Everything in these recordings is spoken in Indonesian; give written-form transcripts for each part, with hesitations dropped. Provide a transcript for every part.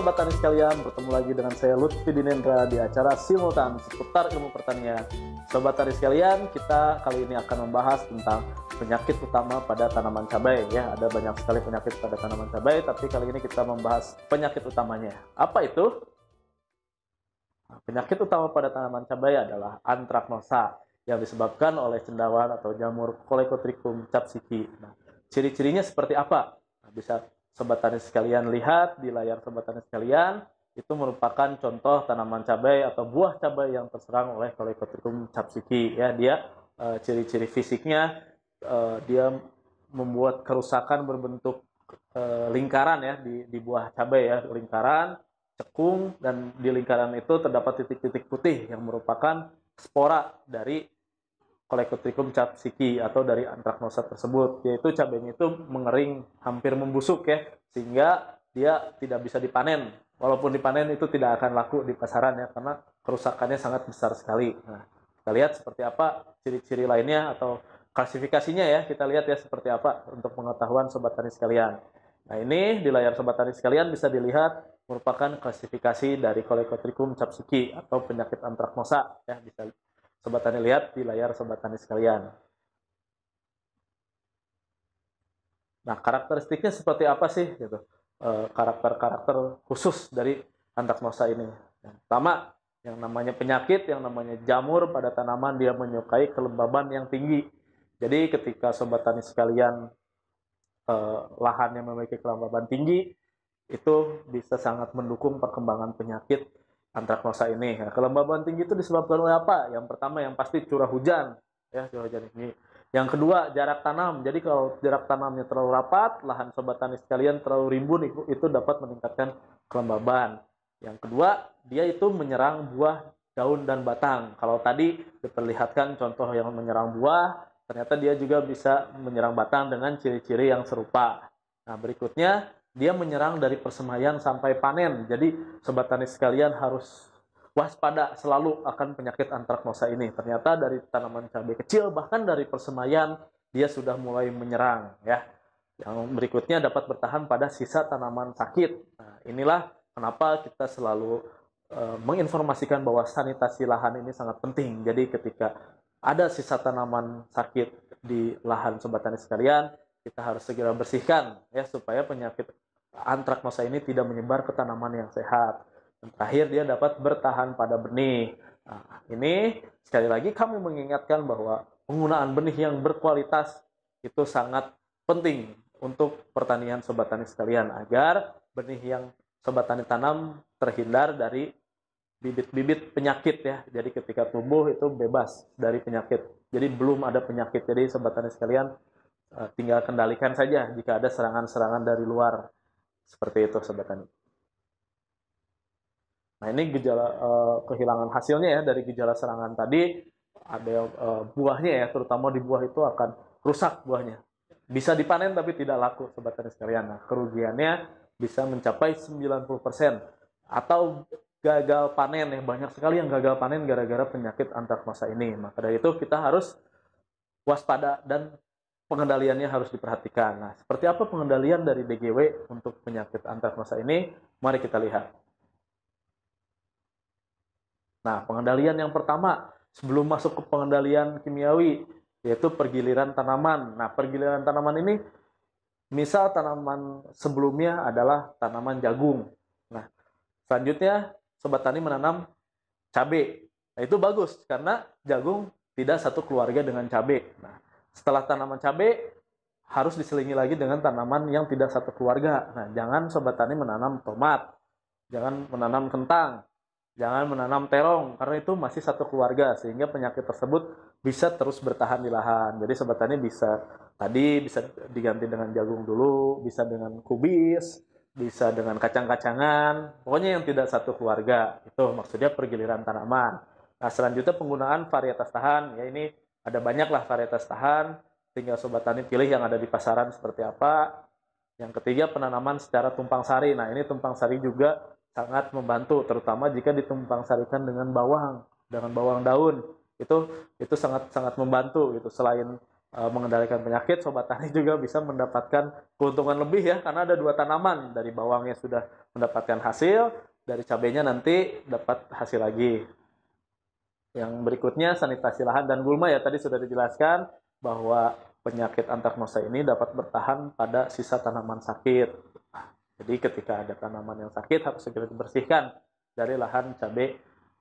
Sobat Tani sekalian, bertemu lagi dengan saya Lutfi Dinendra di acara Simultan seputar ilmu pertanian. Sobat Tani sekalian, kita kali ini akan membahas tentang penyakit utama pada tanaman cabai. Ya, ada banyak sekali penyakit pada tanaman cabai, tapi kali ini kita membahas penyakit utamanya. Apa itu? Nah, penyakit utama pada tanaman cabai adalah antraknosa yang disebabkan oleh cendawan atau jamur Colecotrichum capsicum. Nah, ciri-cirinya seperti apa? Nah, bisa Sobat Tani sekalian lihat di layar Sobat Tani sekalian, itu merupakan contoh tanaman cabai atau buah cabai yang terserang oleh Colecotrichum capsicum. Ya, dia ciri-ciri fisiknya dia membuat kerusakan berbentuk lingkaran ya di buah cabai ya, lingkaran, cekung, dan di lingkaran itu terdapat titik-titik putih yang merupakan spora dari Colecotrichum capsicum atau dari antraknosa tersebut, yaitu cabainya itu mengering, hampir membusuk ya, sehingga dia tidak bisa dipanen. Walaupun dipanen itu tidak akan laku di pasaran ya, karena kerusakannya sangat besar sekali. Nah, kita lihat seperti apa ciri-ciri lainnya atau klasifikasinya ya, kita lihat ya seperti apa untuk pengetahuan Sobat Tani sekalian. Nah, ini di layar Sobat Tani sekalian bisa dilihat merupakan klasifikasi dari Colecotrichum capsicum atau penyakit antraknosa ya, bisa Sobat Tani lihat di layar Sobat Tani sekalian. Nah, karakteristiknya seperti apa sih? Gitu. Karakter-karakter khusus dari antraknosa ini. Yang pertama, yang namanya penyakit, yang namanya jamur pada tanaman, dia menyukai kelembaban yang tinggi. Jadi ketika Sobat Tani sekalian lahan yang memiliki kelembaban tinggi, itu bisa sangat mendukung perkembangan penyakit antraknosa ini. Nah, kelembaban tinggi itu disebabkan oleh apa? Yang pertama yang pasti curah hujan, ya curah hujan ini. Yang kedua jarak tanam. Jadi kalau jarak tanamnya terlalu rapat, lahan Sobat Tani sekalian terlalu rimbun, itu dapat meningkatkan kelembaban. Yang kedua, dia itu menyerang buah, daun, dan batang. Kalau tadi diperlihatkan contoh yang menyerang buah, ternyata dia juga bisa menyerang batang dengan ciri-ciri yang serupa. Nah, berikutnya dia menyerang dari persemaian sampai panen. Jadi Sobat Tani sekalian harus waspada selalu akan penyakit antraknosa ini. Ternyata dari tanaman cabai kecil, bahkan dari persemaian, dia sudah mulai menyerang ya. Yang berikutnya dapat bertahan pada sisa tanaman sakit. Nah, inilah kenapa kita selalu menginformasikan bahwa sanitasi lahan ini sangat penting. Jadi ketika ada sisa tanaman sakit di lahan Sobat Tani sekalian, kita harus segera bersihkan ya, supaya penyakit antraknosa ini tidak menyebar ke tanaman yang sehat. Dan terakhir, dia dapat bertahan pada benih. Nah, ini sekali lagi kami mengingatkan bahwa penggunaan benih yang berkualitas itu sangat penting untuk pertanian Sobat Tani sekalian, agar benih yang Sobat Tani tanam terhindar dari bibit-bibit penyakit ya. Jadi ketika tumbuh itu bebas dari penyakit. Jadi belum ada penyakit. Jadi Sobat Tani sekalian tinggal kendalikan saja jika ada serangan-serangan dari luar. Seperti itu Sobat Tani. Nah, ini gejala kehilangan hasilnya ya. Dari gejala serangan tadi ada buahnya ya, terutama di buah itu akan rusak buahnya. Bisa dipanen tapi tidak laku Sobat Tani sekalian. Nah, kerugiannya bisa mencapai 90% atau gagal panen ya. Banyak sekali yang gagal panen gara-gara penyakit antraknosa ini. Maka dari itu kita harus waspada dan pengendaliannya harus diperhatikan. Nah, seperti apa pengendalian dari DGW untuk penyakit antraknosa ini? Mari kita lihat. Nah, pengendalian yang pertama, sebelum masuk ke pengendalian kimiawi, yaitu pergiliran tanaman. Nah, pergiliran tanaman ini, misal tanaman sebelumnya adalah tanaman jagung. Nah, selanjutnya Sobat Tani menanam cabai. Nah, itu bagus, karena jagung tidak satu keluarga dengan cabai. Nah, setelah tanaman cabai, harus diselingi lagi dengan tanaman yang tidak satu keluarga. Nah, jangan Sobat Tani menanam tomat, jangan menanam kentang, jangan menanam terong, karena itu masih satu keluarga, sehingga penyakit tersebut bisa terus bertahan di lahan. Jadi Sobat Tani bisa diganti dengan jagung dulu, bisa dengan kubis, bisa dengan kacang-kacangan, pokoknya yang tidak satu keluarga. Itu maksudnya pergiliran tanaman. Nah, selanjutnya penggunaan varietas tahan. Ya, ini ada banyaklah varietas tahan, tinggal Sobat Tani pilih yang ada di pasaran seperti apa. Yang ketiga, penanaman secara tumpang sari. Nah, ini tumpang sari juga sangat membantu, terutama jika ditumpang sarikan dengan bawang daun. Itu sangat membantu gitu. Selain mengendalikan penyakit, Sobat Tani juga bisa mendapatkan keuntungan lebih ya, karena ada 2 tanaman. Dari bawangnya sudah mendapatkan hasil, dari cabenya nanti dapat hasil lagi. Yang berikutnya sanitasi lahan dan gulma ya, tadi sudah dijelaskan bahwa penyakit antraknosa ini dapat bertahan pada sisa tanaman sakit. Jadi ketika ada tanaman yang sakit harus segera dibersihkan dari lahan cabai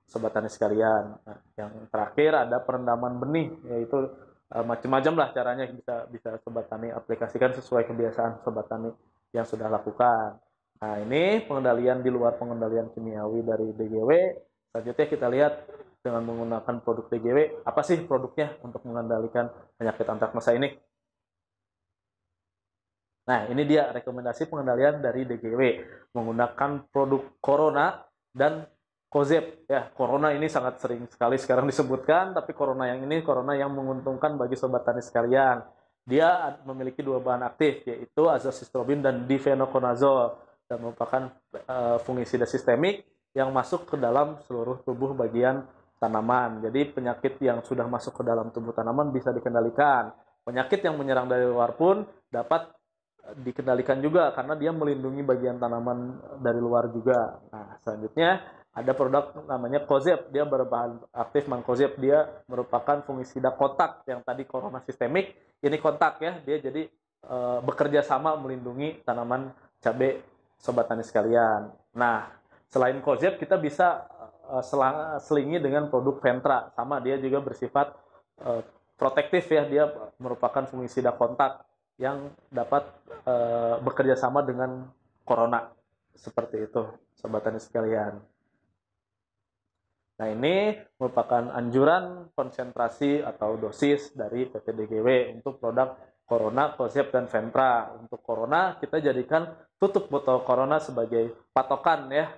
Sobat Tani sekalian. Nah, yang terakhir ada perendaman benih, yaitu macam-macam lah caranya, bisa Sobat Tani aplikasikan sesuai kebiasaan Sobat Tani yang sudah lakukan. Nah, ini pengendalian di luar pengendalian kimiawi dari DGW. Selanjutnya kita lihat dengan menggunakan produk DGW, apa sih produknya untuk mengendalikan penyakit antraknosa ini. Nah, ini dia rekomendasi pengendalian dari DGW menggunakan produk Corona dan Kozeb. Ya, Corona ini sangat sering sekali sekarang disebutkan, tapi Corona yang ini Corona yang menguntungkan bagi Sobat Tani sekalian. Dia memiliki 2 bahan aktif, yaitu azoxystrobin dan difenoconazole, dan merupakan fungisida sistemik yang masuk ke dalam seluruh tubuh bagian tanaman. Jadi penyakit yang sudah masuk ke dalam tubuh tanaman bisa dikendalikan. Penyakit yang menyerang dari luar pun dapat dikendalikan juga karena dia melindungi bagian tanaman dari luar juga. Nah, selanjutnya ada produk namanya Kozeb, dia berbahan aktif mankozeb, dia merupakan fungisida kontak. Yang tadi Corona sistemik, ini kontak ya, dia jadi bekerja sama melindungi tanaman cabai Sobat Tani sekalian. Nah, selain Kozeb kita bisa selingi dengan produk Ventra, sama dia juga bersifat protektif ya, dia merupakan fungisida kontak yang dapat bekerja sama dengan Corona, seperti itu Sobat Tani sekalian. Nah, ini merupakan anjuran konsentrasi atau dosis dari PT DGW untuk produk Corona, Kozeb, dan Ventra. Untuk Corona, kita jadikan tutup botol Corona sebagai patokan ya,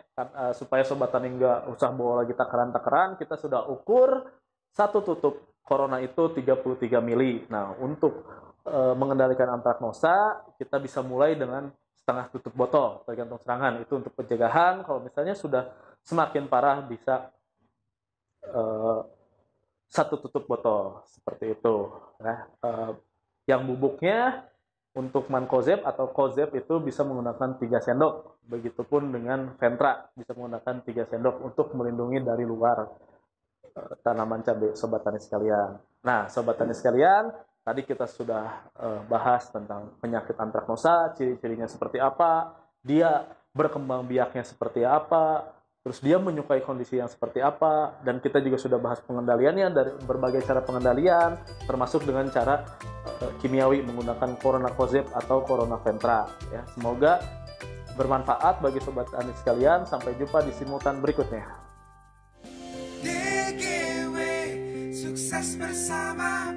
supaya Sobat Tani nggak usah bawa lagi takaran-takaran, kita sudah ukur satu tutup Corona itu 33 mili. Nah, untuk mengendalikan antraknosa, kita bisa mulai dengan setengah tutup botol, tergantung serangan. Itu untuk pencegahan. Kalau misalnya sudah semakin parah, bisa satu tutup botol, seperti itu. Nah, yang bubuknya untuk mankozeb atau kozeb itu bisa menggunakan 3 sendok. Begitupun dengan Ventra, bisa menggunakan 3 sendok untuk melindungi dari luar tanaman cabai Sobat Tani sekalian. Nah, Sobat Tani sekalian, tadi kita sudah bahas tentang penyakit antraknosa, ciri-cirinya seperti apa, dia berkembang biaknya seperti apa, terus dia menyukai kondisi yang seperti apa, dan kita juga sudah bahas pengendaliannya dari berbagai cara pengendalian, termasuk dengan cara kimiawi menggunakan Corona Kozeb atau Corona Ventra. Ya, semoga bermanfaat bagi Sobat Tani sekalian. Sampai jumpa di simultan berikutnya. DGW, sukses bersama.